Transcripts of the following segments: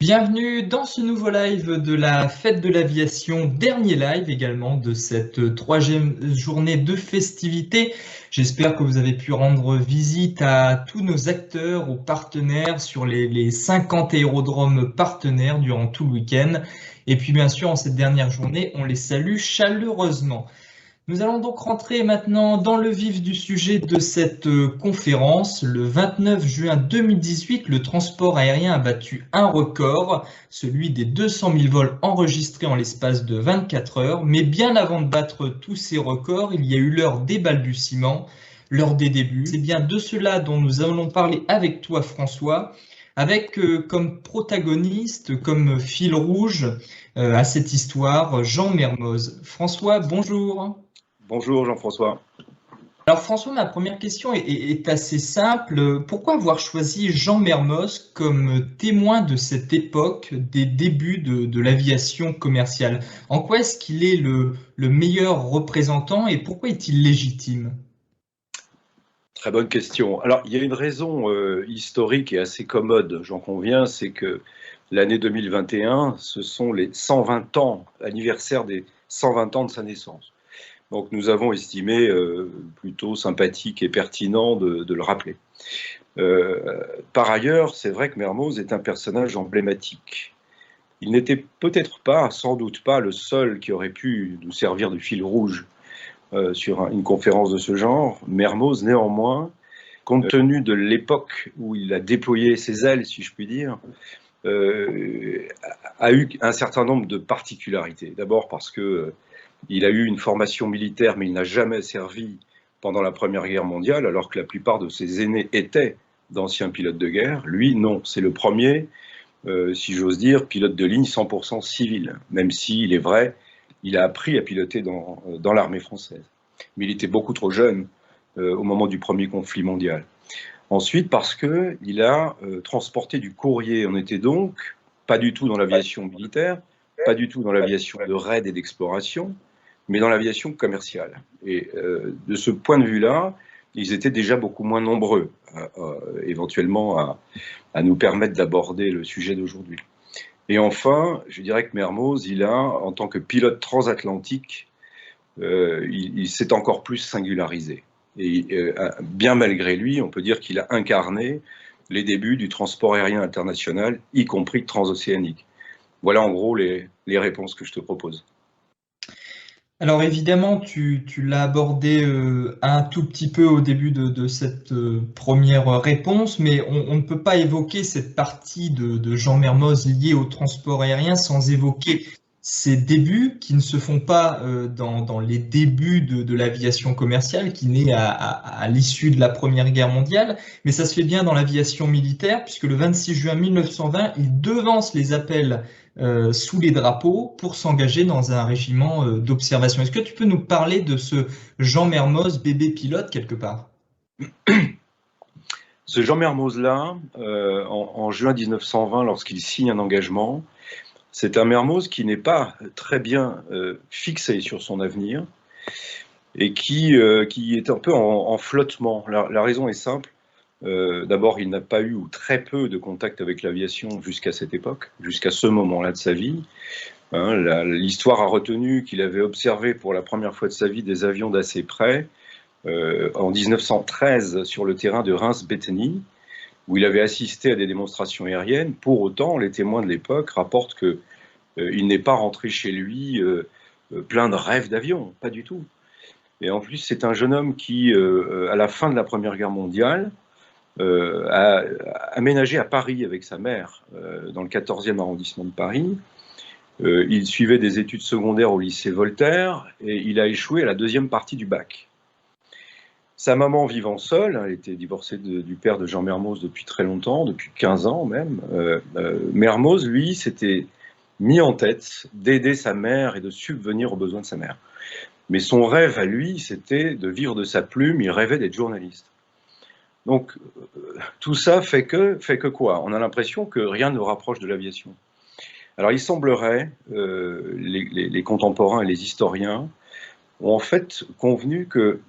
Bienvenue dans ce nouveau live de la Fête de l'Aviation, dernier live également de cette troisième journée de festivités. J'espère que vous avez pu rendre visite à tous nos acteurs, aux partenaires sur les 50 aérodromes partenaires durant tout le week-end. Et puis bien sûr, en cette dernière journée, on les salue chaleureusement. Nous allons donc rentrer maintenant dans le vif du sujet de cette conférence. Le 29 juin 2018, le transport aérien a battu un record, celui des 200 000 vols enregistrés en l'espace de 24 heures. Mais bien avant de battre tous ces records, il y a eu l'heure des balbutiements, l'heure des débuts. C'est bien de cela dont nous allons parler avec toi, François, avec comme protagoniste, comme fil rouge à cette histoire, Jean Mermoz. François, bonjour. Bonjour Jean-François. Alors François, ma première question est assez simple. Pourquoi avoir choisi Jean Mermoz comme témoin de cette époque des débuts de l'aviation commerciale? En quoi est-ce qu'il est le meilleur représentant et pourquoi est-il légitime? Très bonne question. Alors, il y a une raison historique et assez commode, j'en conviens, c'est que l'année 2021, ce sont les 120 ans, anniversaire des 120 ans de sa naissance. Donc, nous avons estimé plutôt sympathique et pertinent de le rappeler. Par ailleurs, c'est vrai que Mermoz est un personnage emblématique. Il n'était peut-être pas, sans doute pas, le seul qui aurait pu nous servir de fil rouge sur une conférence de ce genre. Mermoz, néanmoins, compte tenu de l'époque où il a déployé ses ailes, si je puis dire, a eu un certain nombre de particularités. D'abord parce que il a eu une formation militaire, mais il n'a jamais servi pendant la Première Guerre mondiale, alors que la plupart de ses aînés étaient d'anciens pilotes de guerre. Lui, non, c'est le premier, si j'ose dire, pilote de ligne 100% civil, même s'il est vrai, il a appris à piloter dans l'armée française. Mais il était beaucoup trop jeune au moment du premier conflit mondial. Ensuite, parce qu'il a transporté du courrier. On était donc pas du tout dans l'aviation militaire, pas du tout dans l'aviation de raid et d'exploration, mais dans l'aviation commerciale. Et de ce point de vue-là, ils étaient déjà beaucoup moins nombreux, éventuellement, à nous permettre d'aborder le sujet d'aujourd'hui. Et enfin, je dirais que Mermoz, il a, en tant que pilote transatlantique, il s'est encore plus singularisé. Et bien malgré lui, on peut dire qu'il a incarné les débuts du transport aérien international, y compris transocéanique. Voilà en gros les réponses que je te propose. Alors évidemment, tu l'as abordé un tout petit peu au début de cette première réponse, mais on ne peut pas évoquer cette partie de Jean Mermoz liée au transport aérien sans évoquer ses débuts qui ne se font pas dans les débuts de l'aviation commerciale, qui naît à l'issue de la Première Guerre mondiale, mais ça se fait bien dans l'aviation militaire, puisque le 26 juin 1920, il devance les appels sous les drapeaux pour s'engager dans un régiment d'observation. Est-ce que tu peux nous parler de ce Jean Mermoz, bébé pilote quelque part? Ce Jean Mermoz-là, en juin 1920, lorsqu'il signe un engagement, c'est un Mermoz qui n'est pas très bien fixé sur son avenir et qui est un peu en flottement. La raison est simple. D'abord, il n'a pas eu ou très peu de contact avec l'aviation jusqu'à cette époque, jusqu'à ce moment-là de sa vie. Hein, l'histoire a retenu qu'il avait observé pour la première fois de sa vie des avions d'assez près en 1913 sur le terrain de Reims-Bétheny, où il avait assisté à des démonstrations aériennes. Pour autant, les témoins de l'époque rapportent qu'il n'est pas rentré chez lui plein de rêves d'avion, pas du tout. Et en plus, c'est un jeune homme qui, à la fin de la Première Guerre mondiale, a aménagé à Paris avec sa mère, dans le 14e arrondissement de Paris. Il suivait des études secondaires au lycée Voltaire et il a échoué à la deuxième partie du bac. Sa maman vivant seule, elle était divorcée du père de Jean Mermoz depuis très longtemps, depuis 15 ans même. Mermoz, lui, s'était mis en tête d'aider sa mère et de subvenir aux besoins de sa mère. Mais son rêve à lui, c'était de vivre de sa plume, il rêvait d'être journaliste. Donc, tout ça fait que quoi? On a l'impression que rien ne rapproche de l'aviation. Alors, il semblerait, les contemporains et les historiens ont en fait convenu que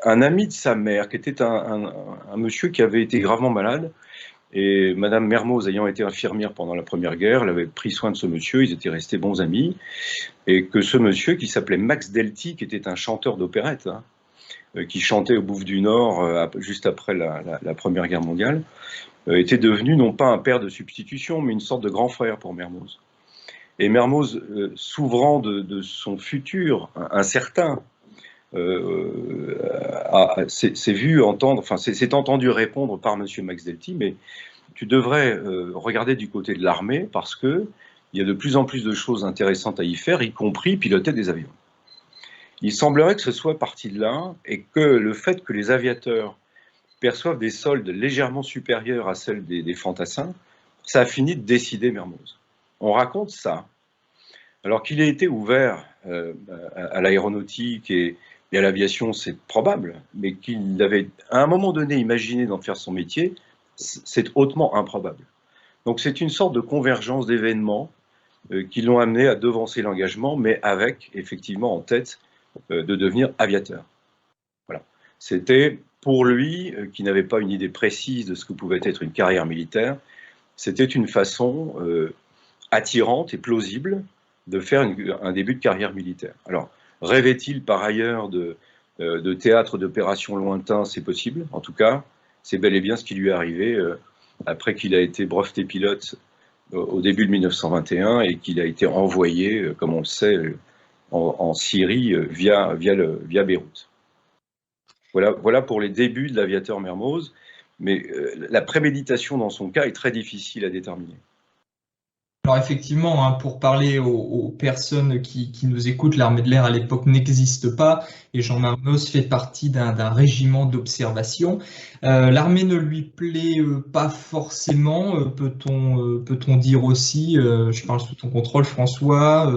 un ami de sa mère, qui était un monsieur qui avait été gravement malade, Et Madame Mermoz ayant été infirmière pendant la Première Guerre, elle avait pris soin de ce monsieur, ils étaient restés bons amis, et que ce monsieur, qui s'appelait Max Delty, qui était un chanteur d'opérette, hein, qui chantait au Bouffe du Nord juste après la Première Guerre mondiale, était devenu non pas un père de substitution, mais une sorte de grand frère pour Mermoz. Et Mermoz, s'ouvrant de son futur incertain, s'est vu entendre, enfin s'est entendu répondre par Monsieur Max Delty, mais tu devrais regarder du côté de l'armée parce que il y a de plus en plus de choses intéressantes à y faire, y compris piloter des avions. Il semblerait que ce soit parti de là et que le fait que les aviateurs perçoivent des soldes légèrement supérieurs à celles des fantassins, ça a fini de décider Mermoz. On raconte ça. Alors qu'il ait été ouvert à l'aéronautique et à l'aviation, c'est probable, mais qu'il avait à un moment donné imaginé d'en faire son métier, c'est hautement improbable. Donc c'est une sorte de convergence d'événements qui l'ont amené à devancer l'engagement, mais avec effectivement en tête de devenir aviateur. Voilà. C'était pour lui, qui n'avait pas une idée précise de ce que pouvait être une carrière militaire, c'était une façon attirante et plausible de faire un début de carrière militaire. Alors, rêvait-il par ailleurs de théâtre d'opérations lointains? C'est possible, en tout cas, c'est bel et bien ce qui lui est arrivé après qu'il a été breveté pilote au début de 1921 et qu'il a été envoyé, comme on le sait, en Syrie via Beyrouth. Voilà pour les débuts de l'aviateur Mermoz, mais la préméditation dans son cas est très difficile à déterminer. Alors effectivement, hein, pour parler aux personnes qui nous écoutent, l'armée de l'air à l'époque n'existe pas et Jean Mermoz fait partie d'un régiment d'observation. L'armée ne lui plaît pas forcément, peut-on dire aussi, je parle sous ton contrôle François,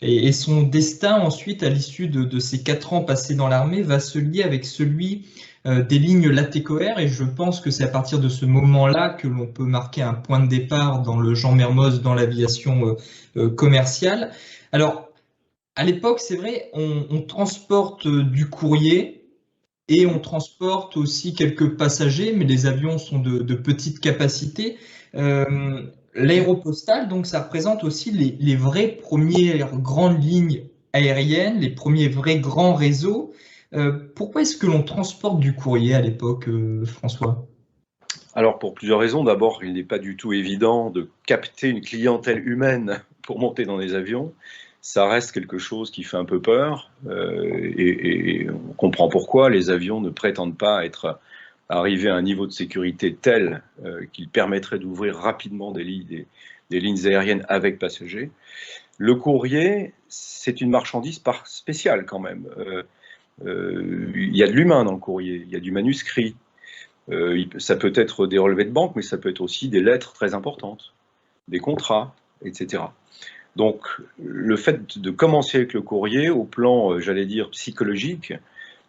et son destin ensuite, à l'issue de ces 4 ans passés dans l'armée, va se lier avec celui des lignes Latécoère, et je pense que c'est à partir de ce moment-là que l'on peut marquer un point de départ dans le Jean Mermoz dans l'aviation commerciale. Alors, à l'époque, c'est vrai, on transporte du courrier et on transporte aussi quelques passagers, mais les avions sont de petite capacité. L'aéropostale, donc, ça représente aussi les vraies premières grandes lignes aériennes, les premiers vrais grands réseaux. Pourquoi est-ce que l'on transporte du courrier à l'époque, François? Alors, pour plusieurs raisons. D'abord, il n'est pas du tout évident de capter une clientèle humaine pour monter dans des avions. Ça reste quelque chose qui fait un peu peur et on comprend pourquoi les avions ne prétendent pas être arrivés à un niveau de sécurité tel qu'il permettrait d'ouvrir rapidement des lignes aériennes avec passagers. Le courrier, c'est une marchandise spéciale quand même. Il y a de l'humain dans le courrier, il y a du manuscrit. Ça peut être des relevés de banque, mais ça peut être aussi des lettres très importantes, des contrats, etc. Donc, le fait de commencer avec le courrier, au plan, j'allais dire, psychologique,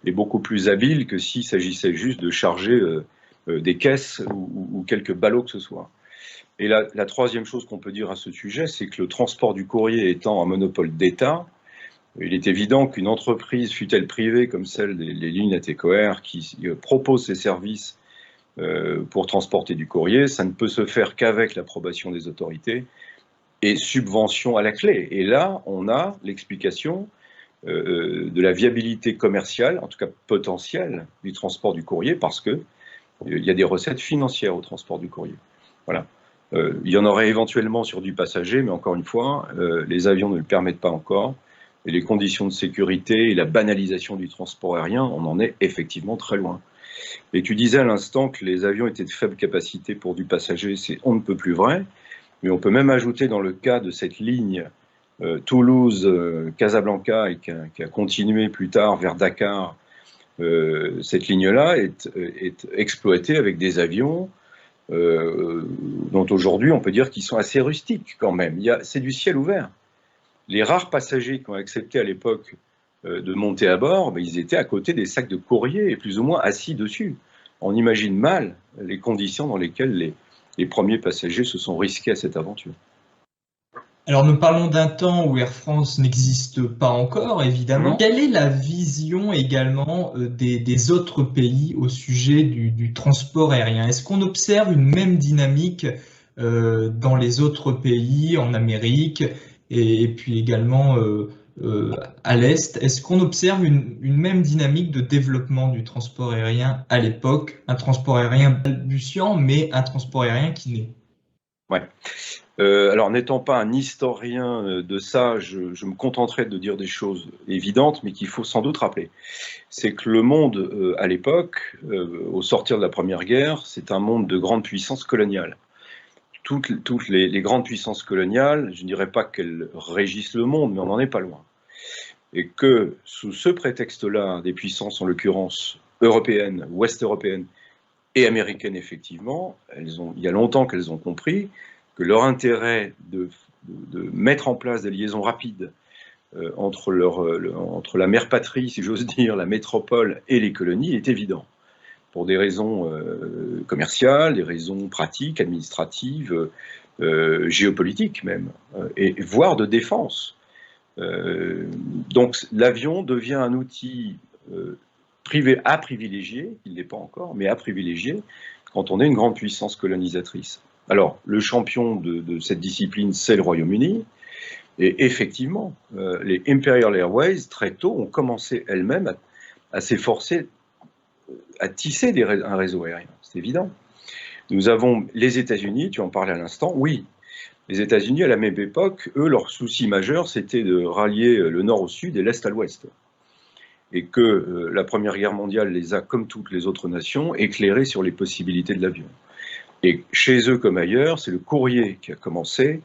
est beaucoup plus habile que s'il s'agissait juste de charger des caisses ou quelques ballots que ce soit. Et la troisième chose qu'on peut dire à ce sujet, c'est que le transport du courrier étant un monopole d'État, il est évident qu'une entreprise, fût-elle privée comme celle des lignes Latécoère, qui propose ses services pour transporter du courrier, ça ne peut se faire qu'avec l'approbation des autorités et subvention à la clé. Et là, on a l'explication de la viabilité commerciale, en tout cas potentielle, du transport du courrier, parce qu'il y a des recettes financières au transport du courrier. Voilà. Il y en aurait éventuellement sur du passager, mais encore une fois, les avions ne le permettent pas encore. Et les conditions de sécurité et la banalisation du transport aérien, on en est effectivement très loin. Et tu disais à l'instant que les avions étaient de faible capacité pour du passager, c'est on ne peut plus vrai, mais on peut même ajouter dans le cas de cette ligne Toulouse-Casablanca et qui a continué plus tard vers Dakar, cette ligne-là est exploitée avec des avions dont aujourd'hui on peut dire qu'ils sont assez rustiques quand même. C'est du ciel ouvert. Les rares passagers qui ont accepté à l'époque de monter à bord, ils étaient à côté des sacs de courrier et plus ou moins assis dessus. On imagine mal les conditions dans lesquelles les premiers passagers se sont risqués à cette aventure. Alors, nous parlons d'un temps où Air France n'existe pas encore, évidemment. Mhm. Quelle est la vision également des autres pays au sujet du transport aérien? Est-ce qu'on observe une même dynamique dans les autres pays, en Amérique et puis également euh, à l'Est? Est-ce qu'on observe une même dynamique de développement du transport aérien à l'époque? Un transport aérien balbutiant, mais un transport aérien qui naît. Ouais. Alors, n'étant pas un historien de ça, je me contenterai de dire des choses évidentes, mais qu'il faut sans doute rappeler. C'est que le monde, à l'époque, au sortir de la Première Guerre, c'est un monde de grandes puissances coloniales. Toutes les grandes puissances coloniales, je ne dirais pas qu'elles régissent le monde, mais on n'en est pas loin. Et que, sous ce prétexte-là, des puissances, en l'occurrence européennes, ouest-européennes et américaines, effectivement, il y a longtemps qu'elles ont compris que leur intérêt de mettre en place des liaisons rapides entre la mère patrie, si j'ose dire, la métropole et les colonies est évident, pour des raisons commerciales, des raisons pratiques, administratives, géopolitiques même, et voire de défense. Donc l'avion devient un outil privé à privilégier, il ne l'est pas encore, mais à privilégier quand on est une grande puissance colonisatrice. Alors, le champion de cette discipline, c'est le Royaume-Uni. Et effectivement, les Imperial Airways, très tôt, ont commencé elles-mêmes à s'efforcer à tisser un réseau aérien. C'est évident. Nous avons les États-Unis, tu en parlais à l'instant, oui. Les États-Unis, à la même époque, eux, leur souci majeur, c'était de rallier le nord au sud et l'est à l'ouest. Et que la Première Guerre mondiale les a, comme toutes les autres nations, éclairés sur les possibilités de l'avion. Et chez eux comme ailleurs, c'est le courrier qui a commencé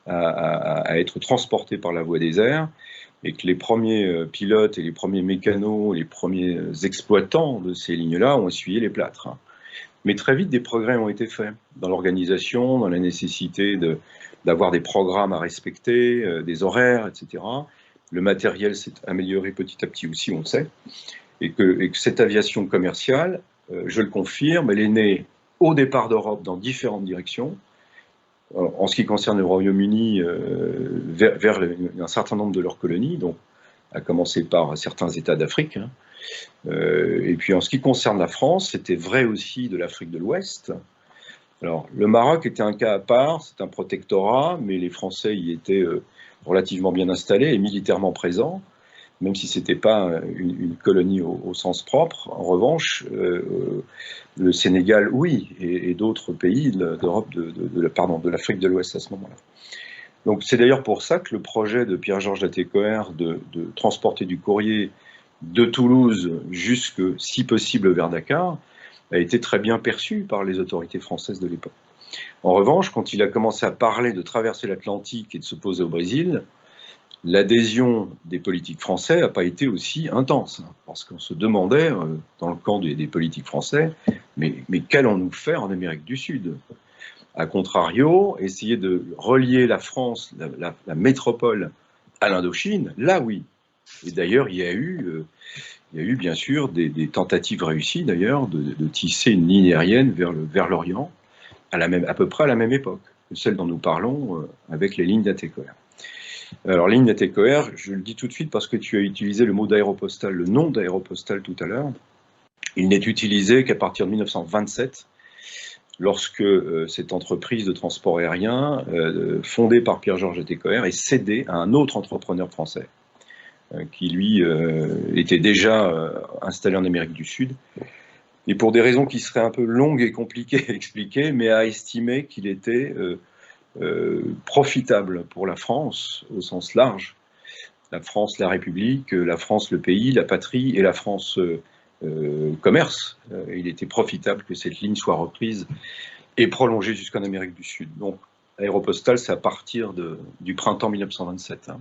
à être transporté par la voie des airs, et que les premiers pilotes et les premiers mécanos, les premiers exploitants de ces lignes-là ont essuyé les plâtres. Mais très vite, des progrès ont été faits dans l'organisation, dans la nécessité d'avoir des programmes à respecter, des horaires, etc. Le matériel s'est amélioré petit à petit aussi, on le sait, et que cette aviation commerciale, je le confirme, elle est née au départ d'Europe dans différentes directions. En ce qui concerne le Royaume-Uni, vers un certain nombre de leurs colonies, donc à commencer par certains États d'Afrique. Et puis en ce qui concerne la France, c'était vrai aussi de l'Afrique de l'Ouest. Alors le Maroc était un cas à part, c'est un protectorat, mais les Français y étaient relativement bien installés et militairement présents, même si ce n'était pas une colonie au sens propre. En revanche, le Sénégal, oui, et d'autres pays d'Europe, de l'Afrique de l'Ouest à ce moment-là. Donc c'est d'ailleurs pour ça que le projet de Pierre-Georges Latécoère de transporter du courrier de Toulouse jusque, si possible, vers Dakar, a été très bien perçu par les autorités françaises de l'époque. En revanche, quand il a commencé à parler de traverser l'Atlantique et de se poser au Brésil, l'adhésion des politiques français n'a pas été aussi intense, parce qu'on se demandait, dans le camp des politiques français, mais qu'allons-nous faire en Amérique du Sud? A contrario, essayer de relier la France, la métropole, à l'Indochine, là oui. Et d'ailleurs, il y a eu bien sûr des tentatives réussies d'ailleurs de tisser une ligne aérienne vers l'Orient, à peu près à la même époque que celle dont nous parlons avec les lignes d'Atecoère. Alors, ligne d'Atecoère, je le dis tout de suite parce que tu as utilisé le mot d'aéropostale, le nom d'aéropostale tout à l'heure. Il n'est utilisé qu'à partir de 1927, lorsque cette entreprise de transport aérien, fondée par Pierre-Georges Atecoère, est cédée à un autre entrepreneur français, qui lui était déjà installé en Amérique du Sud, et pour des raisons qui seraient un peu longues et compliquées à expliquer, mais a estimé qu'il était profitable pour la France, au sens large, la France, la République, la France, le pays, la patrie, et la France commerce. Il était profitable que cette ligne soit reprise et prolongée jusqu'en Amérique du Sud. Donc, Aéropostale, c'est à partir du printemps 1927.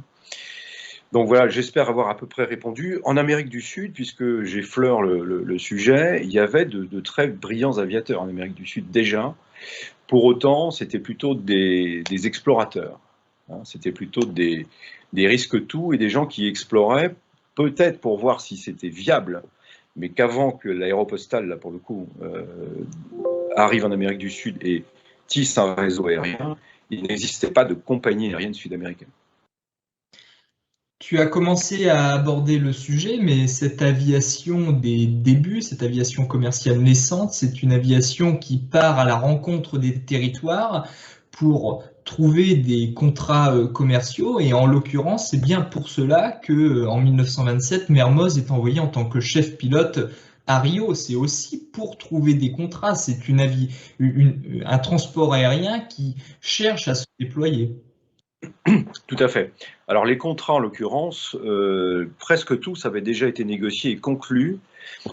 Donc voilà, j'espère avoir à peu près répondu. En Amérique du Sud, puisque j'effleure le sujet, il y avait de très brillants aviateurs en Amérique du Sud déjà. Pour autant, c'était plutôt des explorateurs. C'était plutôt des risques-tout et des gens qui exploraient, peut-être pour voir si c'était viable, mais qu'avant que l'aéropostale, là pour le coup, arrive en Amérique du Sud et tisse un réseau aérien, il n'existait pas de compagnie aérienne sud-américaine. Tu as commencé à aborder le sujet, mais cette aviation des débuts, cette aviation commerciale naissante, c'est une aviation qui part à la rencontre des territoires pour trouver des contrats commerciaux. Et en l'occurrence, c'est bien pour cela que, en 1927, Mermoz est envoyé en tant que chef pilote à Rio. C'est aussi pour trouver des contrats. C'est un transport aérien qui cherche à se déployer. Tout à fait. Alors les contrats, en l'occurrence, presque tous avaient déjà été négociés et conclus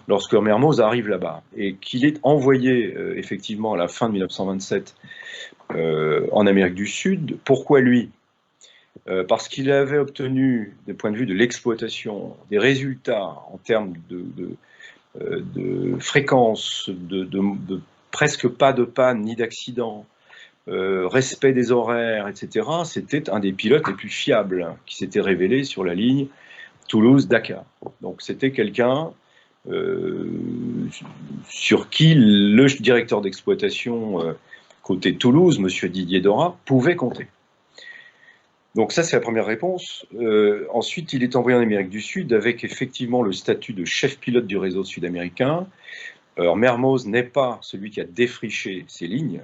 lorsque Mermoz arrive là-bas et qu'il est envoyé effectivement à la fin de 1927 en Amérique du Sud. Pourquoi lui? Parce qu'il avait obtenu, du point de vue de l'exploitation, des résultats en termes de fréquence, de presque pas de panne ni d'accident, respect des horaires, etc. C'était un des pilotes les plus fiables qui s'était révélé sur la ligne Toulouse-Dakar. Donc c'était quelqu'un sur qui le directeur d'exploitation côté Toulouse, M. Didier Dora, pouvait compter. Donc ça, c'est la première réponse. Ensuite, il est envoyé en Amérique du Sud avec effectivement le statut de chef pilote du réseau sud-américain. Alors Mermoz n'est pas celui qui a défriché ces lignes,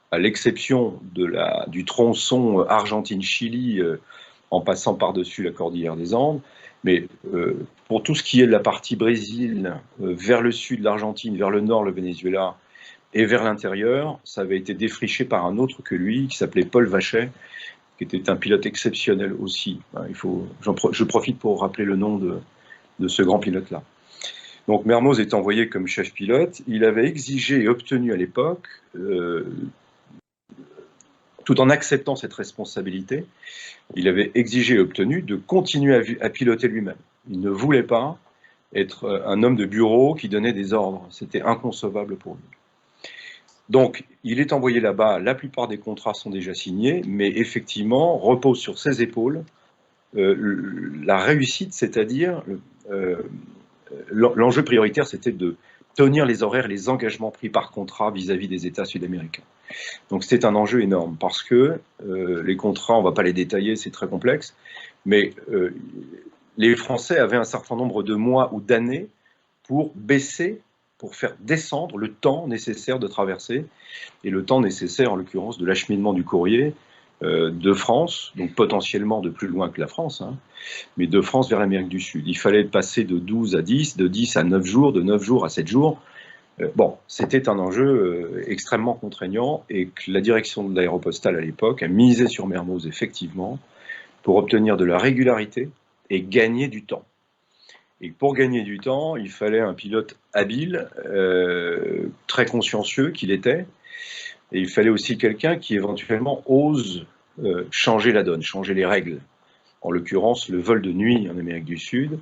à l'exception du tronçon Argentine-Chili en passant par-dessus la cordillère des Andes. Mais pour tout ce qui est de la partie Brésil, vers le sud l'Argentine, vers le nord le Venezuela et vers l'intérieur, ça avait été défriché par un autre que lui, qui s'appelait Paul Vachet, qui était un pilote exceptionnel aussi. Je profite pour rappeler le nom de ce grand pilote-là. Donc Mermoz est envoyé comme chef pilote. Il avait exigé et obtenu à l'époque, tout en acceptant cette responsabilité, il avait exigé et obtenu de continuer à piloter lui-même. Il ne voulait pas être un homme de bureau qui donnait des ordres. C'était inconcevable pour lui. Donc, il est envoyé là-bas. La plupart des contrats sont déjà signés, mais effectivement, repose sur ses épaules la réussite, c'est-à-dire l'enjeu prioritaire, c'était de tenir les horaires, les engagements pris par contrat vis-à-vis des États sud-américains. Donc c'était un enjeu énorme parce que les contrats, on ne va pas les détailler, c'est très complexe, mais les Français avaient un certain nombre de mois ou d'années pour baisser, pour faire descendre le temps nécessaire de traverser, et le temps nécessaire en l'occurrence de l'acheminement du courrier de France, donc potentiellement de plus loin que la France, hein, mais de France vers l'Amérique du Sud. Il fallait passer de 12 à 10, de 10 à 9 jours, de 9 jours à 7 jours. Bon, c'était un enjeu extrêmement contraignant et que la direction de l'Aéropostale à l'époque a misé sur Mermoz effectivement pour obtenir de la régularité et gagner du temps. Et pour gagner du temps, il fallait un pilote habile, très consciencieux qu'il était, et il fallait aussi quelqu'un qui éventuellement ose changer la donne, changer les règles. En l'occurrence, le vol de nuit en Amérique du Sud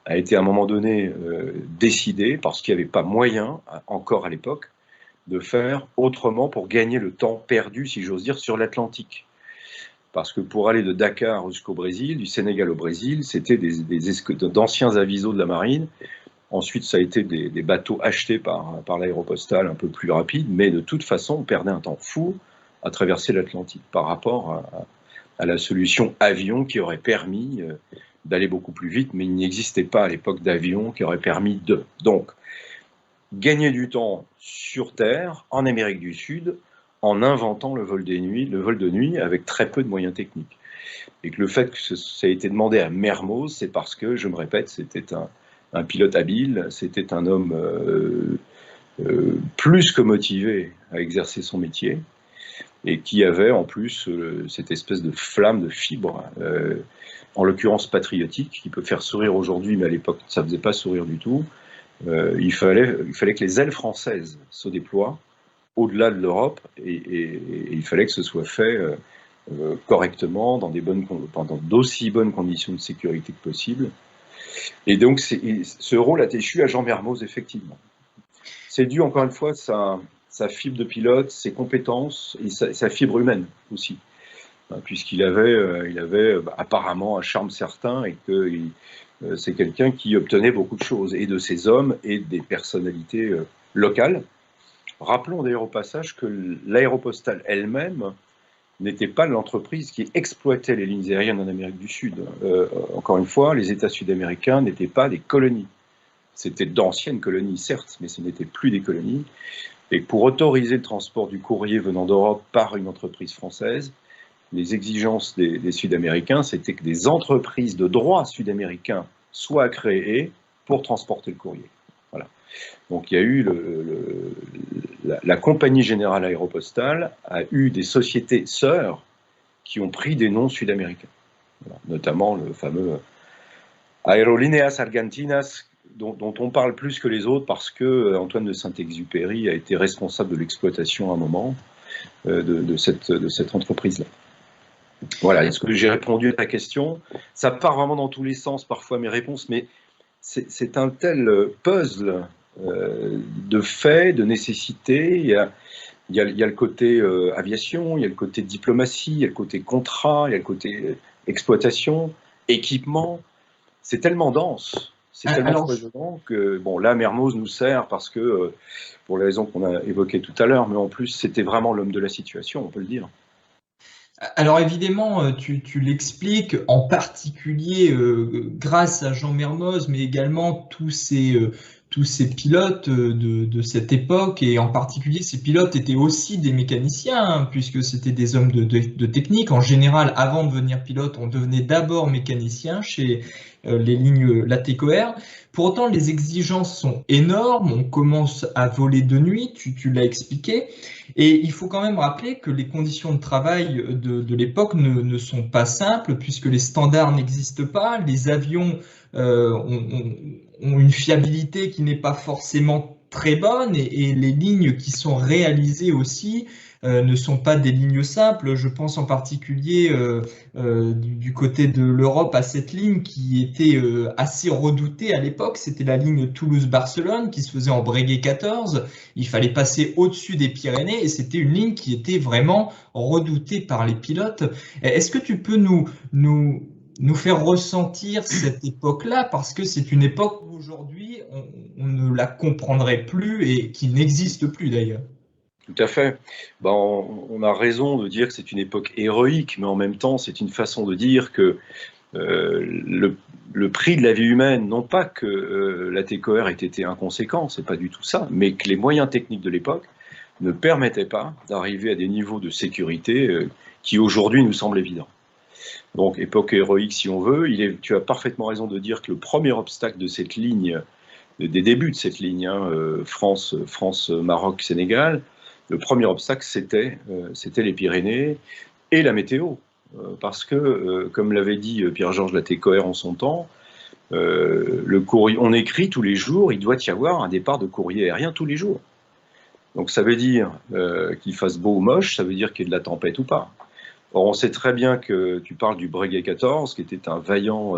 a été à un moment donné décidé parce qu'il n'y avait pas moyen, encore à l'époque, de faire autrement pour gagner le temps perdu, si j'ose dire, sur l'Atlantique. Parce que pour aller de Dakar jusqu'au Brésil, du Sénégal au Brésil, c'était d'anciens avisos de la marine. Ensuite, ça a été des bateaux achetés par l'Aéropostale un peu plus rapides, mais de toute façon, on perdait un temps fou à traverser l'Atlantique par rapport à la solution avion qui aurait permis d'aller beaucoup plus vite, mais il n'existait pas à l'époque d'avion qui aurait permis de. Donc, gagner du temps sur Terre, en Amérique du Sud, en inventant le vol de nuit avec très peu de moyens techniques. Et que le fait que ça ait été demandé à Mermoz, c'est parce que, je me répète, c'était un pilote habile, c'était un homme plus que motivé à exercer son métier, et qui avait en plus cette espèce de flamme, de fibre, en l'occurrence patriotique, qui peut faire sourire aujourd'hui, mais à l'époque ça ne faisait pas sourire du tout. Il fallait que les ailes françaises se déploient au-delà de l'Europe, et il fallait que ce soit fait correctement, dans d'aussi bonnes conditions de sécurité que possible. Et donc ce rôle a été échu à Jean Mermoz, effectivement. C'est dû encore une fois à sa fibre de pilote, ses compétences et sa fibre humaine aussi, puisqu'il avait apparemment un charme certain et que c'est quelqu'un qui obtenait beaucoup de choses, et de ses hommes et des personnalités locales. Rappelons d'ailleurs au passage que l'Aéropostale elle-même n'était pas l'entreprise qui exploitait les lignes aériennes en Amérique du Sud. Encore une fois, les États sud-américains n'étaient pas des colonies. C'était d'anciennes colonies, certes, mais ce n'étaient plus des colonies. Et pour autoriser le transport du courrier venant d'Europe par une entreprise française, les exigences des Sud-Américains, c'était que des entreprises de droit sud-américain soient créées pour transporter le courrier. Voilà. Donc il y a eu la Compagnie Générale Aéropostale a eu des sociétés sœurs qui ont pris des noms sud-américains. Voilà. Notamment le fameux Aerolíneas Argentinas, dont on parle plus que les autres parce que Antoine de Saint-Exupéry a été responsable de l'exploitation à un moment de cette entreprise-là. Voilà, est-ce que j'ai répondu à ta question? Ça part vraiment dans tous les sens parfois mes réponses, mais c'est un tel puzzle de faits, de nécessités. Il y a le côté aviation, il y a le côté diplomatie, il y a le côté contrat, il y a le côté exploitation, équipement. C'est tellement dense, c'est tellement foisonnant que, bon, là, Mermoz nous sert parce que, pour les raisons qu'on a évoquées tout à l'heure, mais en plus, c'était vraiment l'homme de la situation, on peut le dire. Alors évidemment, tu l'expliques, en particulier grâce à Jean Mermoz, mais également tous ces pilotes de cette époque, et en particulier ces pilotes étaient aussi des mécaniciens, hein, puisque c'était des hommes de technique. En général, avant de devenir pilote, on devenait d'abord mécanicien chez les lignes Latécoère. Pour autant, les exigences sont énormes, on commence à voler de nuit, tu l'as expliqué. Et il faut quand même rappeler que les conditions de travail de l'époque ne sont pas simples, puisque les standards n'existent pas, les avions ont une fiabilité qui n'est pas forcément très bonne, et les lignes qui sont réalisées aussi ne sont pas des lignes simples. Je pense en particulier du côté de l'Europe à cette ligne qui était assez redoutée à l'époque. C'était la ligne Toulouse-Barcelone qui se faisait en Breguet 14. Il fallait passer au-dessus des Pyrénées et c'était une ligne qui était vraiment redoutée par les pilotes. Est-ce que tu peux nous faire ressentir cette époque-là, parce que c'est une époque où aujourd'hui on ne la comprendrait plus et qui n'existe plus d'ailleurs. Tout à fait. Ben, on a raison de dire que c'est une époque héroïque, mais en même temps, c'est une façon de dire que le prix de la vie humaine, non pas que la TCOR ait été inconséquent, c'est pas du tout ça, mais que les moyens techniques de l'époque ne permettaient pas d'arriver à des niveaux de sécurité qui aujourd'hui nous semblent évidents. Donc, époque héroïque si on veut. Tu as parfaitement raison de dire que le premier obstacle de cette ligne, des débuts de cette ligne, hein, France, Maroc, Sénégal, le premier obstacle, c'était les Pyrénées et la météo. Parce que, comme l'avait dit Pierre-Georges Latécoère en son temps, le courrier, on écrit tous les jours, il doit y avoir un départ de courrier aérien tous les jours. Donc ça veut dire qu'il fasse beau ou moche, ça veut dire qu'il y ait de la tempête ou pas. Or, on sait très bien que tu parles du Breguet 14, qui était un vaillant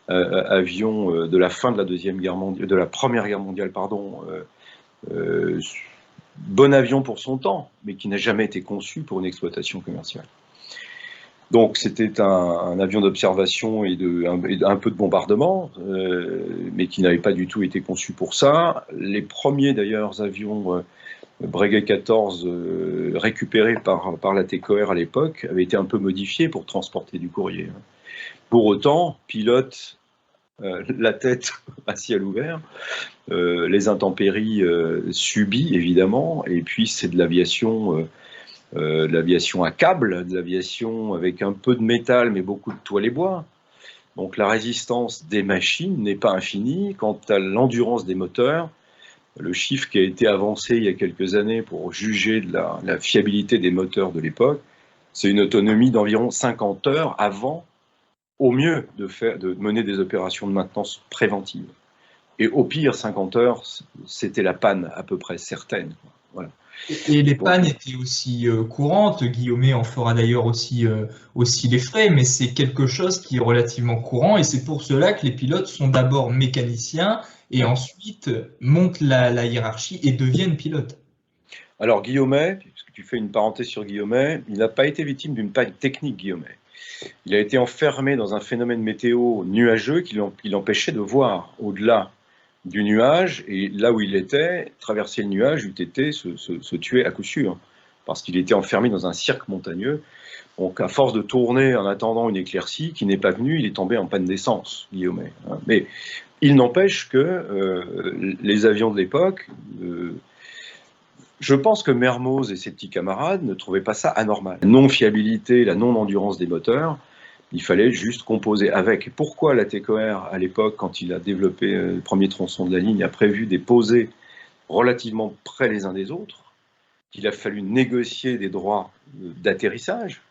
avion de la fin de la Première Guerre mondiale, pardon, bon avion pour son temps, mais qui n'a jamais été conçu pour une exploitation commerciale. Donc c'était un avion d'observation et un peu de bombardement, mais qui n'avait pas du tout été conçu pour ça. Les premiers d'ailleurs avions Breguet 14 récupérés par la TCOR à l'époque avaient été un peu modifiés pour transporter du courrier. Pour autant, pilote la tête à ciel ouvert, les intempéries subies évidemment, et puis c'est de l'aviation à câble, de l'aviation avec un peu de métal mais beaucoup de toile et bois. Donc la résistance des machines n'est pas infinie. Quant à l'endurance des moteurs, le chiffre qui a été avancé il y a quelques années pour juger de la fiabilité des moteurs de l'époque, c'est une autonomie d'environ 50 heures avant, au mieux, de mener des opérations de maintenance préventive. Et au pire, 50 heures, c'était la panne à peu près certaine. Voilà. Et les pannes étaient aussi courantes. Guillaumet en fera d'ailleurs aussi les frais, mais c'est quelque chose qui est relativement courant et c'est pour cela que les pilotes sont d'abord mécaniciens et ensuite montent la hiérarchie et deviennent pilotes. Alors Guillaumet, puisque tu fais une parenthèse sur Guillaumet, il n'a pas été victime d'une panne technique, Guillaumet. Il a été enfermé dans un phénomène météo nuageux qui l'empêchait de voir au-delà du nuage, et là où il était, traverser le nuage eût été se tuer à coup sûr. parce qu'il était enfermé dans un cirque montagneux. Donc, à force de tourner en attendant une éclaircie qui n'est pas venue, il est tombé en panne d'essence, Guillaumet. Mais il n'empêche que les avions de l'époque, je pense que Mermoz et ses petits camarades ne trouvaient pas ça anormal. La non-fiabilité, la non-endurance des moteurs, il fallait juste composer avec. Pourquoi la TECOR, à l'époque, quand il a développé le premier tronçon de la ligne, a prévu des posés relativement près les uns des autres, qu'il a fallu négocier des droits d'atterrissage,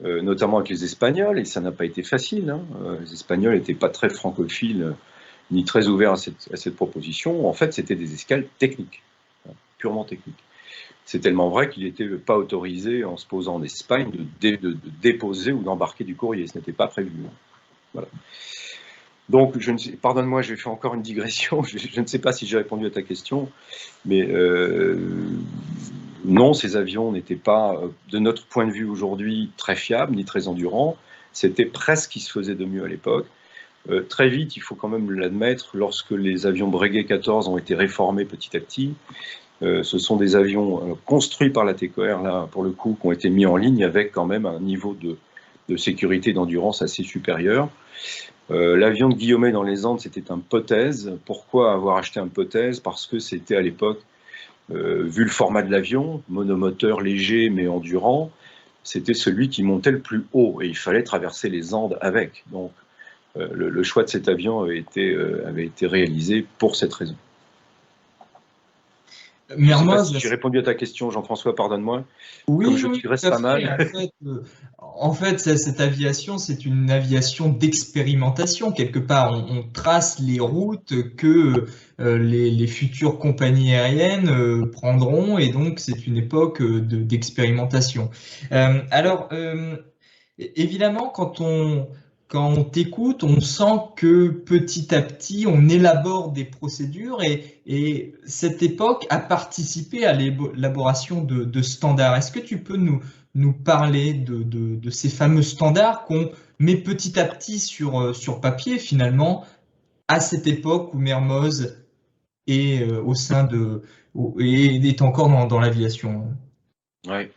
notamment avec les Espagnols, et ça n'a pas été facile. Hein. Les Espagnols n'étaient pas très francophiles, ni très ouverts à cette proposition. En fait, c'était des escales techniques, purement techniques. C'est tellement vrai qu'il n'était pas autorisé, en se posant en Espagne, de déposer ou d'embarquer du courrier. Ce n'était pas prévu. Voilà. Donc, pardonne-moi, j'ai fait encore une digression. Je ne sais pas si j'ai répondu à ta question, mais non, ces avions n'étaient pas, de notre point de vue aujourd'hui, très fiables ni très endurants. C'était presque ce qui se faisait de mieux à l'époque. Très vite, il faut quand même l'admettre, lorsque les avions Breguet 14 ont été réformés petit à petit, ce sont des avions construits par la TECOR, là, pour le coup, qui ont été mis en ligne avec quand même un niveau de sécurité et d'endurance assez supérieur. L'avion de Guillaumet dans les Andes, c'était un Potez. Pourquoi avoir acheté un Potez? Parce que c'était à l'époque, vu le format de l'avion, monomoteur léger mais endurant, c'était celui qui montait le plus haut et il fallait traverser les Andes avec. Donc le choix de cet avion avait été réalisé pour cette raison. Je ne sais pas si j'ai répondu à ta question, Jean-François, pardonne-moi. Oui, comme je digresse pas mal. En fait, cette aviation, c'est une aviation d'expérimentation. Quelque part, on trace les routes que les futures compagnies aériennes prendront, et donc c'est une époque d'expérimentation. Alors, évidemment, quand on t'écoute, on sent que petit à petit, on élabore des procédures, et cette époque a participé à l'élaboration de standards. Est-ce que tu peux nous parler de ces fameux standards qu'on met petit à petit sur papier, finalement, à cette époque où Mermoz est est encore dans l'aviation? Ouais.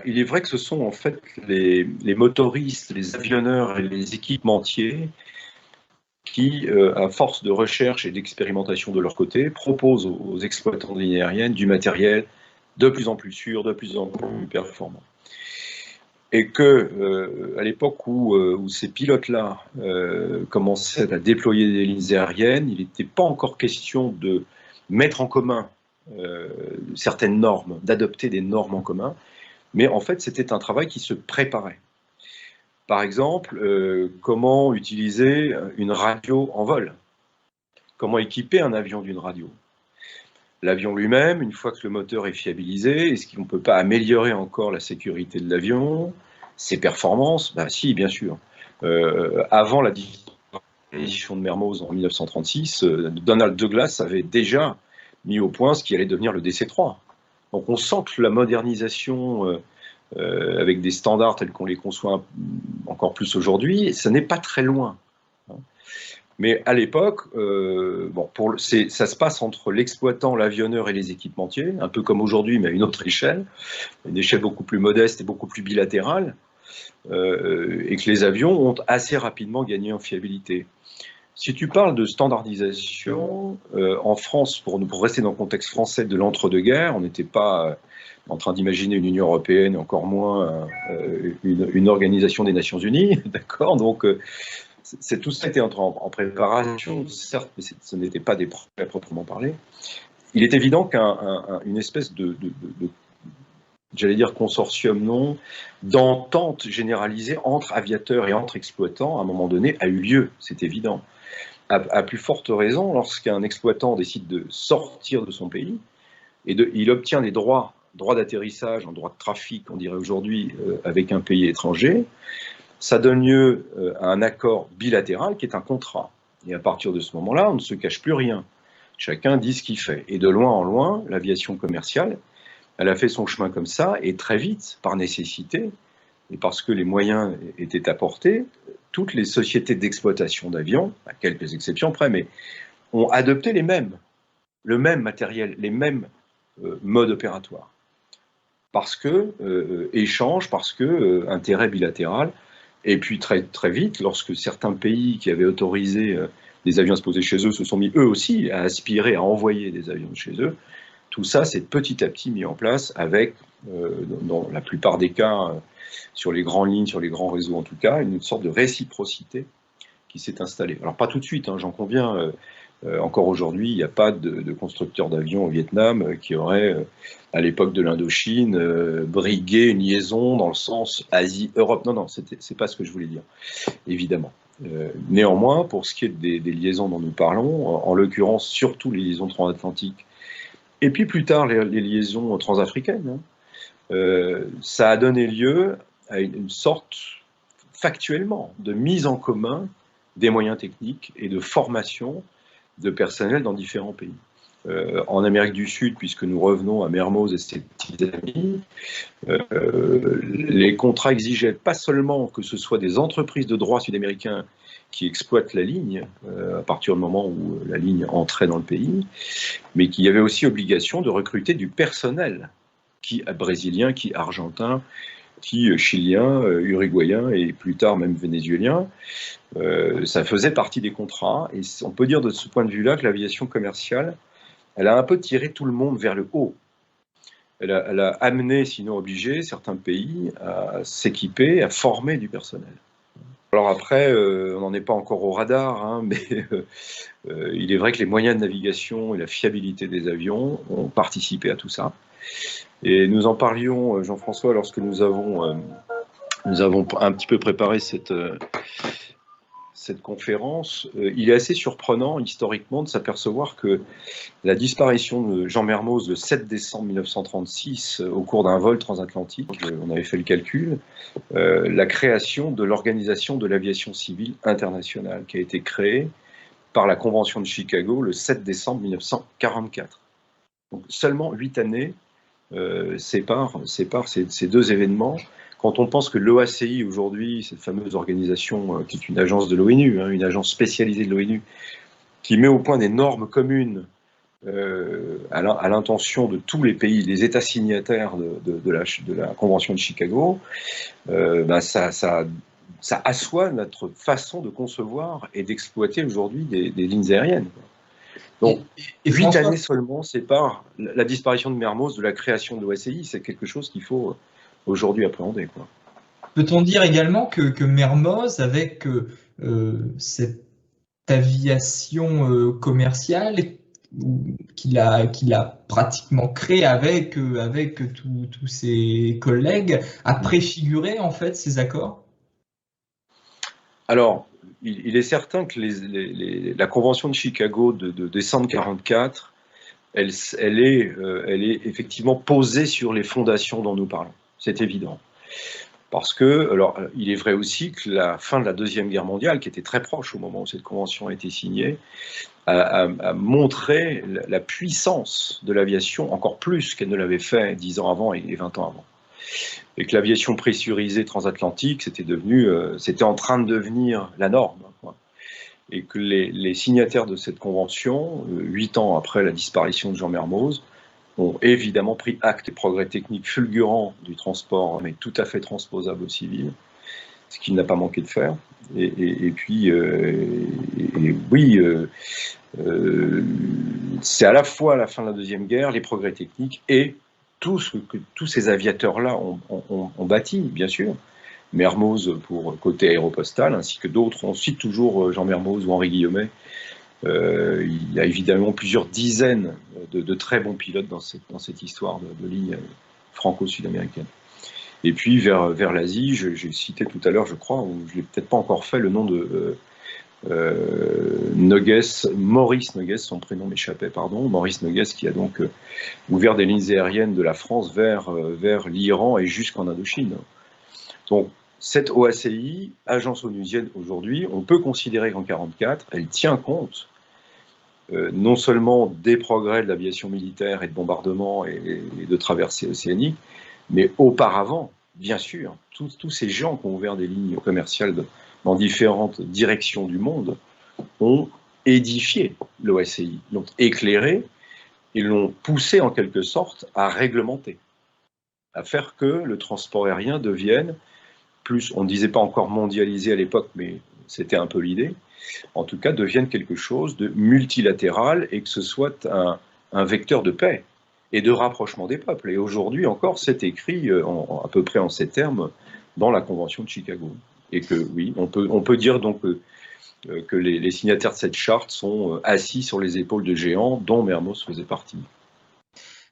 Il est vrai que ce sont en fait les motoristes, les avionneurs et les équipementiers qui, à force de recherche et d'expérimentation de leur côté, proposent aux exploitants de lignes aériennes du matériel de plus en plus sûr, de plus en plus performant. Et que, à l'époque où ces pilotes-là commençaient à déployer des lignes aériennes, il n'était pas encore question de mettre en commun certaines normes, d'adopter des normes en commun, mais en fait, c'était un travail qui se préparait. Par exemple, comment utiliser une radio en vol? Comment équiper un avion d'une radio? L'avion lui-même, une fois que le moteur est fiabilisé, est-ce qu'on ne peut pas améliorer encore la sécurité de l'avion, ses performances? Si, bien sûr. Avant la disparition de Mermoz en 1936, Donald Douglas avait déjà mis au point ce qui allait devenir le DC-3. Donc on sent que la modernisation avec des standards tels qu'on les conçoit encore plus aujourd'hui, ça n'est pas très loin. Mais à l'époque, ça se passe entre l'exploitant, l'avionneur et les équipementiers, un peu comme aujourd'hui, mais à une autre échelle, une échelle beaucoup plus modeste et beaucoup plus bilatérale, et que les avions ont assez rapidement gagné en fiabilité. Si tu parles de standardisation, en France, pour rester dans le contexte français de l'entre-deux-guerres, on n'était pas en train d'imaginer une Union européenne, encore moins une organisation des Nations Unies, d'accord? Donc, tout ça était en préparation, certes, mais ce n'était pas des projets à proprement parler. Il est évident qu'une espèce j'allais dire consortium, non, d'entente généralisée entre aviateurs et entre exploitants, à un moment donné, a eu lieu, c'est évident. À plus forte raison, lorsqu'un exploitant décide de sortir de son pays, et il obtient des droits d'atterrissage, un droit de trafic, on dirait aujourd'hui, avec un pays étranger, ça donne lieu à un accord bilatéral qui est un contrat. Et à partir de ce moment-là, on ne se cache plus rien. Chacun dit ce qu'il fait. Et de loin en loin, l'aviation commerciale, elle a fait son chemin comme ça, et très vite, par nécessité, et parce que les moyens étaient apportés, toutes les sociétés d'exploitation d'avions, à quelques exceptions près, mais ont adopté le même matériel, les mêmes modes opératoires. parce que échange, parce que intérêt bilatéral. Et puis très, très vite, lorsque certains pays qui avaient autorisé des avions à se poser chez eux se sont mis eux aussi à aspirer à envoyer des avions chez eux, tout ça s'est petit à petit mis en place avec, dans la plupart des cas, sur les grandes lignes, sur les grands réseaux en tout cas, une sorte de réciprocité qui s'est installée. Alors pas tout de suite, hein, j'en conviens. Encore aujourd'hui, il n'y a pas de constructeur d'avions au Vietnam qui aurait, à l'époque de l'Indochine, brigué une liaison dans le sens Asie-Europe. Non, non, c'est pas ce que je voulais dire, évidemment. Néanmoins, pour ce qui est des liaisons dont nous parlons, en l'occurrence surtout les liaisons transatlantiques, et puis plus tard les liaisons transafricaines, hein, ça a donné lieu à une sorte, factuellement, de mise en commun des moyens techniques et de formation de personnel dans différents pays. En Amérique du Sud, puisque nous revenons à Mermoz et ses petits amis, les contrats exigeaient pas seulement que ce soit des entreprises de droit sud-américains qui exploitent la ligne à partir du moment où la ligne entrait dans le pays, mais qu'il y avait aussi obligation de recruter du personnel, qui brésilien, qui argentin, qui chilien, uruguayen et plus tard même vénézuélien. Ça faisait partie des contrats, et on peut dire de ce point de vue-là que l'aviation commerciale, elle a un peu tiré tout le monde vers le haut. Elle a amené, sinon obligé, certains pays à s'équiper, à former du personnel. Alors après, on n'en est pas encore au radar, hein, mais il est vrai que les moyens de navigation et la fiabilité des avions ont participé à tout ça. Et nous en parlions, Jean-François, lorsque nous avons un petit peu préparé cette conférence. Il est assez surprenant, historiquement, de s'apercevoir que la disparition de Jean Mermoz le 7 décembre 1936, au cours d'un vol transatlantique, on avait fait le calcul, la création de l'Organisation de l'aviation civile internationale, qui a été créée par la Convention de Chicago le 7 décembre 1944. Donc seulement 8 années séparent ces deux événements. Quand on pense que l'OACI aujourd'hui, cette fameuse organisation qui est une agence de l'ONU, hein, une agence spécialisée de l'ONU, qui met au point des normes communes à l'intention de tous les pays, les États signataires de la Convention de Chicago, ça assoit notre façon de concevoir et d'exploiter aujourd'hui des lignes aériennes. Donc, 8 années seulement séparent la disparition de Mermoz de la création de l'OACI. C'est quelque chose qu'il faut aujourd'hui appréhender. Peut-on dire également que Mermoz, avec cette aviation commerciale qu'il a pratiquement créée avec tous ses collègues, a préfiguré en fait ces accords? Alors, il est certain que la Convention de Chicago de décembre 1944, elle est effectivement posée sur les fondations dont nous parlons. C'est évident. Parce que, alors, il est vrai aussi que la fin de la Deuxième Guerre mondiale, qui était très proche au moment où cette convention a été signée, a montré la puissance de l'aviation encore plus qu'elle ne l'avait fait 10 ans avant et 20 ans avant. Et que l'aviation pressurisée transatlantique, c'était en train de devenir la norme. Et que les signataires de cette convention, 8 ans après la disparition de Jean Mermoz, ont évidemment pris acte des progrès techniques fulgurants du transport, mais tout à fait transposable au civil, ce qu'il n'a pas manqué de faire. Et puis, oui, c'est à la fois la fin de la Deuxième Guerre, les progrès techniques et tout ce que tous ces aviateurs-là ont bâti, bien sûr. Mermoz pour côté aéropostal, ainsi que d'autres. On cite toujours Jean Mermoz ou Henri Guillaumet. Il y a évidemment plusieurs dizaines de très bons pilotes dans cette histoire de ligne franco-sud-américaine. Et puis vers l'Asie, j'ai cité tout à l'heure, je crois, ou je ne l'ai peut-être pas encore fait, le nom de Noguès, Maurice Noguès, son prénom m'échappait, pardon, Maurice Noguès, qui a donc ouvert des lignes aériennes de la France vers l'Iran et jusqu'en Indochine. Donc, cette OACI, agence onusienne aujourd'hui, on peut considérer qu'en 1944, elle tient compte non seulement des progrès de l'aviation militaire et de bombardement et de traversée océanique, mais auparavant, bien sûr, tous ces gens qui ont ouvert des lignes commerciales dans différentes directions du monde ont édifié l'OACI, l'ont éclairé et l'ont poussé en quelque sorte à réglementer. à faire que le transport aérien devienne plus, on ne disait pas encore mondialisé à l'époque, mais c'était un peu l'idée, en tout cas devienne quelque chose de multilatéral et que ce soit un vecteur de paix et de rapprochement des peuples. Et aujourd'hui encore, c'est écrit à peu près en ces termes dans la Convention de Chicago. Et que oui, on peut dire donc que les signataires de cette charte sont assis sur les épaules de géants dont Mermoz faisait partie.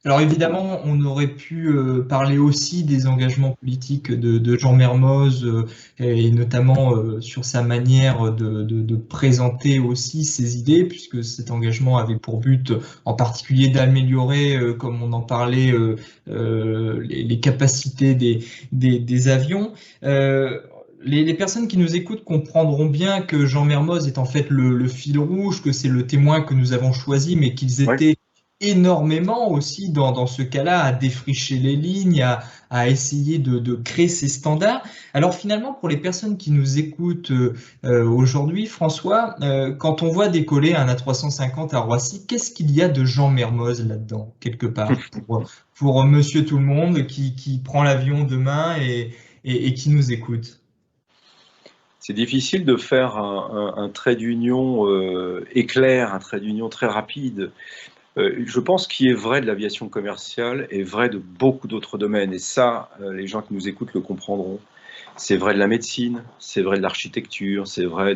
Alors évidemment, on aurait pu parler aussi des engagements politiques de Jean Mermoz et notamment sur sa manière de présenter aussi ses idées, puisque cet engagement avait pour but en particulier d'améliorer, comme on en parlait, les capacités des avions. Les personnes qui nous écoutent comprendront bien que Jean Mermoz est en fait le fil rouge, que c'est le témoin que nous avons choisi, mais qu'ils étaient énormément aussi dans ce cas-là à défricher les lignes, à essayer de créer ces standards. Alors finalement, pour les personnes qui nous écoutent aujourd'hui, François, quand on voit décoller un A350 à Roissy, qu'est-ce qu'il y a de Jean Mermoz là-dedans, quelque part, pour monsieur tout le monde qui prend l'avion demain et qui nous écoute? C'est difficile de faire un trait d'union éclair, un trait d'union très rapide. Je pense qu'il est vrai de l'aviation commerciale est vrai de beaucoup d'autres domaines. Et ça, les gens qui nous écoutent le comprendront. C'est vrai de la médecine, c'est vrai de l'architecture, c'est vrai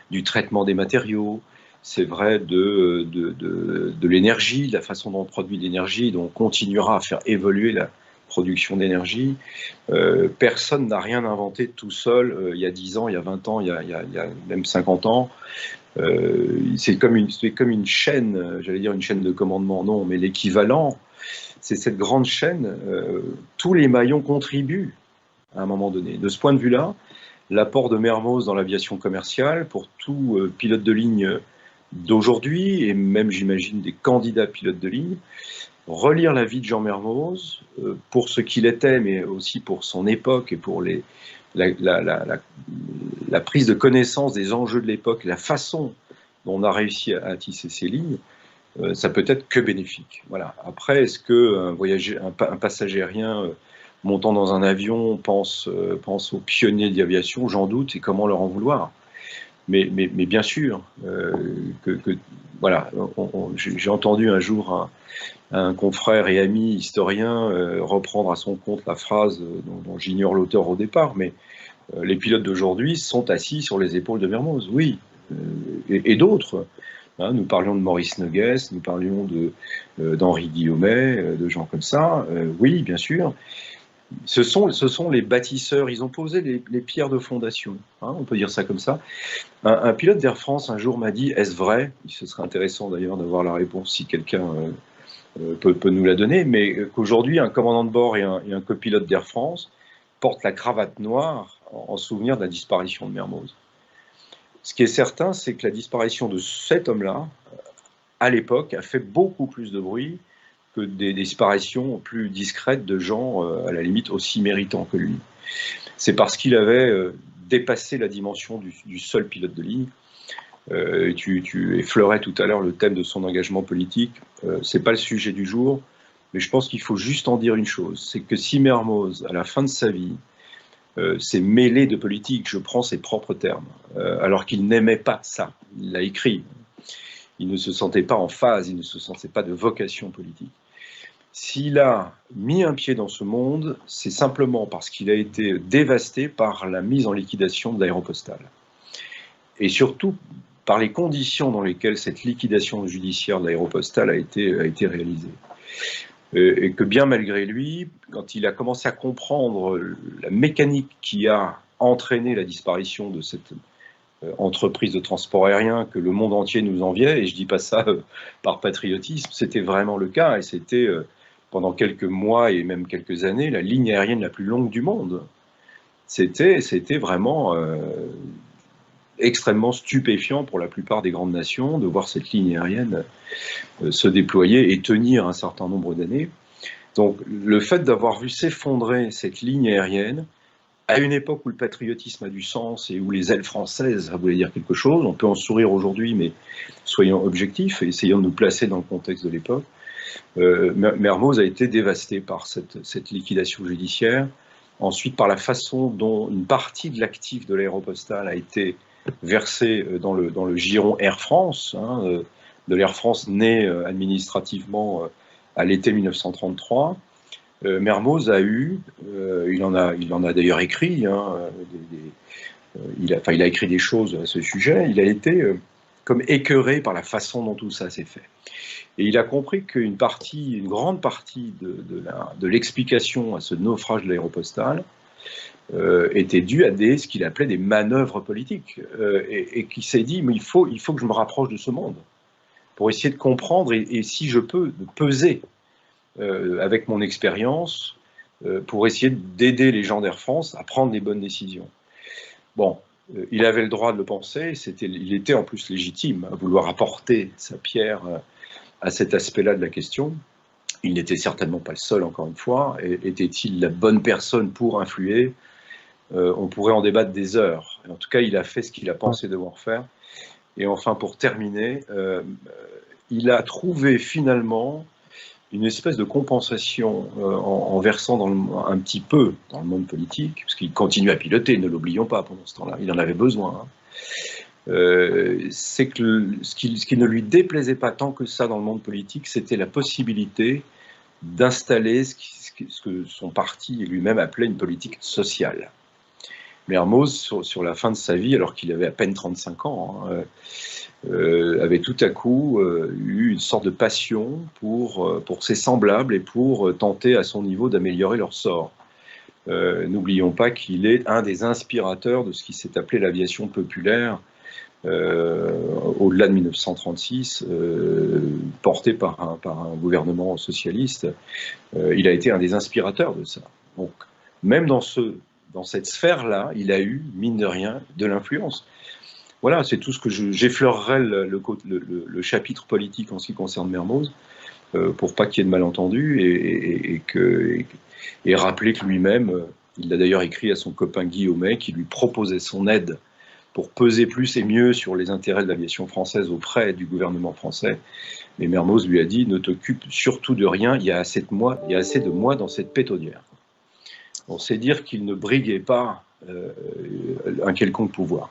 du traitement des matériaux, c'est vrai de l'énergie, de la façon dont on produit l'énergie, dont on continuera à faire évoluer la production d'énergie. Personne n'a rien inventé tout seul il y a 10 ans, il y a 20 ans, il y a même 50 ans. C'est comme une chaîne, j'allais dire une chaîne de commandement, non, mais l'équivalent, c'est cette grande chaîne, tous les maillons contribuent à un moment donné. De ce point de vue-là, l'apport de Mermoz dans l'aviation commerciale, pour tout pilote de ligne d'aujourd'hui, et même j'imagine des candidats pilotes de ligne, relire la vie de Jean Mermoz, pour ce qu'il était, mais aussi pour son époque et pour la prise de connaissance des enjeux de l'époque, la façon dont on a réussi à tisser ces lignes, ça peut être que bénéfique. Voilà. Après, est-ce qu'un passager aérien montant dans un avion pense aux pionniers de l'aviation? J'en doute, et comment leur en vouloir? Mais bien sûr, voilà, j'ai entendu un jour un confrère et ami historien reprendre à son compte la phrase dont j'ignore l'auteur au départ, mais les pilotes d'aujourd'hui sont assis sur les épaules de Mermoz, oui, et d'autres. Hein, nous parlions de Maurice Noguès, nous parlions d'Henri Guillaumet, de gens comme ça, oui, bien sûr. Ce sont les bâtisseurs, ils ont posé les pierres de fondation, hein, on peut dire ça comme ça. Un pilote d'Air France un jour m'a dit, est-ce vrai? Ce serait intéressant d'ailleurs d'avoir la réponse si quelqu'un peut nous la donner, mais qu'aujourd'hui un commandant de bord et un copilote d'Air France portent la cravate noire en souvenir de la disparition de Mermoz. Ce qui est certain, c'est que la disparition de cet homme-là, à l'époque, a fait beaucoup plus de bruit que des disparitions plus discrètes de gens, à la limite, aussi méritants que lui. C'est parce qu'il avait dépassé la dimension du seul pilote de ligne. Tu effleurais tout à l'heure le thème de son engagement politique. C'est pas le sujet du jour, mais je pense qu'il faut juste en dire une chose, c'est que si Mermoz, à la fin de sa vie, s'est mêlé de politique, je prends ses propres termes, alors qu'il n'aimait pas ça, il l'a écrit, il ne se sentait pas en phase, il ne se sentait pas de vocation politique. S'il a mis un pied dans ce monde, c'est simplement parce qu'il a été dévasté par la mise en liquidation de l'Aéropostale. Et surtout par les conditions dans lesquelles cette liquidation judiciaire de l'Aéropostale a été réalisée. Et que bien malgré lui, quand il a commencé à comprendre la mécanique qui a entraîné la disparition de cette entreprise de transport aérien que le monde entier nous enviait, et je ne dis pas ça par patriotisme, c'était vraiment le cas, et c'était pendant quelques mois et même quelques années la ligne aérienne la plus longue du monde. C'était vraiment extrêmement stupéfiant pour la plupart des grandes nations de voir cette ligne aérienne se déployer et tenir un certain nombre d'années. Donc le fait d'avoir vu s'effondrer cette ligne aérienne à une époque où le patriotisme a du sens et où les ailes françaises, ça voulait dire quelque chose, on peut en sourire aujourd'hui, mais soyons objectifs et essayons de nous placer dans le contexte de l'époque. Mermoz a été dévasté par cette liquidation judiciaire, ensuite par la façon dont une partie de l'actif de l'Aéropostale a été versée dans le giron Air France, de l'Air France né administrativement à l'été 1933. Mermoz a eu, il en a d'ailleurs écrit, il a écrit des choses à ce sujet, il a été comme écœuré par la façon dont tout ça s'est fait. Et il a compris qu'une grande partie de l'explication à ce naufrage de l'Aéropostale était due à ce qu'il appelait des manœuvres politiques, et qui s'est dit, mais il faut que je me rapproche de ce monde, pour essayer de comprendre, et si je peux, de peser avec mon expérience, pour essayer d'aider les gens d'Air France à prendre des bonnes décisions. Bon, il avait le droit de le penser, il était en plus légitime à vouloir apporter sa pierre à cet aspect-là de la question. Il n'était certainement pas le seul, encore une fois. Était-il la bonne personne pour influer? On pourrait en débattre des heures. En tout cas, il a fait ce qu'il a pensé devoir faire. Et enfin, pour terminer, il a trouvé finalement une espèce de compensation en versant un petit peu dans le monde politique, parce qu'il continue à piloter, ne l'oublions pas pendant ce temps-là, il en avait besoin. C'est que ce qui ne lui déplaisait pas tant que ça dans le monde politique, c'était la possibilité d'installer ce que son parti et lui-même appelait une politique sociale. Mermoz, sur la fin de sa vie, alors qu'il avait à peine 35 ans, avait tout à coup eu une sorte de passion pour ses semblables et pour tenter à son niveau d'améliorer leur sort. N'oublions pas qu'il est un des inspirateurs de ce qui s'est appelé l'aviation populaire au-delà de 1936, porté par un gouvernement socialiste. Il a été un des inspirateurs de ça. Donc, même dans cette sphère-là, il a eu, mine de rien, de l'influence. Voilà, c'est tout ce que j'effleurerai le chapitre politique en ce qui concerne Mermoz, pour pas qu'il y ait de malentendus, et rappeler que lui-même, il l'a d'ailleurs écrit à son copain Guillaumet, qui lui proposait son aide pour peser plus et mieux sur les intérêts de l'aviation française auprès du gouvernement français. Mais Mermoz lui a dit, ne t'occupe surtout de rien, il y a assez de moi dans cette pétaudière. On sait dire qu'il ne briguait pas un quelconque pouvoir.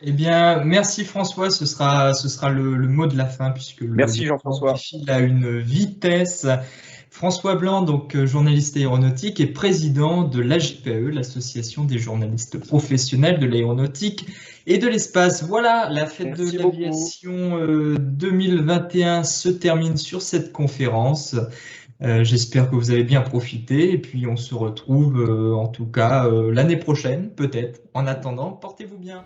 Eh bien, merci François, ce sera le mot de la fin, puisque merci Jean-François. Il a une vitesse. François Blanc, donc journaliste aéronautique et président de l'AJPAE, l'Association des journalistes professionnels de l'aéronautique et de l'espace. Voilà, la fête de l'aviation 2021 se termine sur cette conférence. J'espère que vous avez bien profité et puis on se retrouve en tout cas l'année prochaine, peut-être. En attendant, portez-vous bien.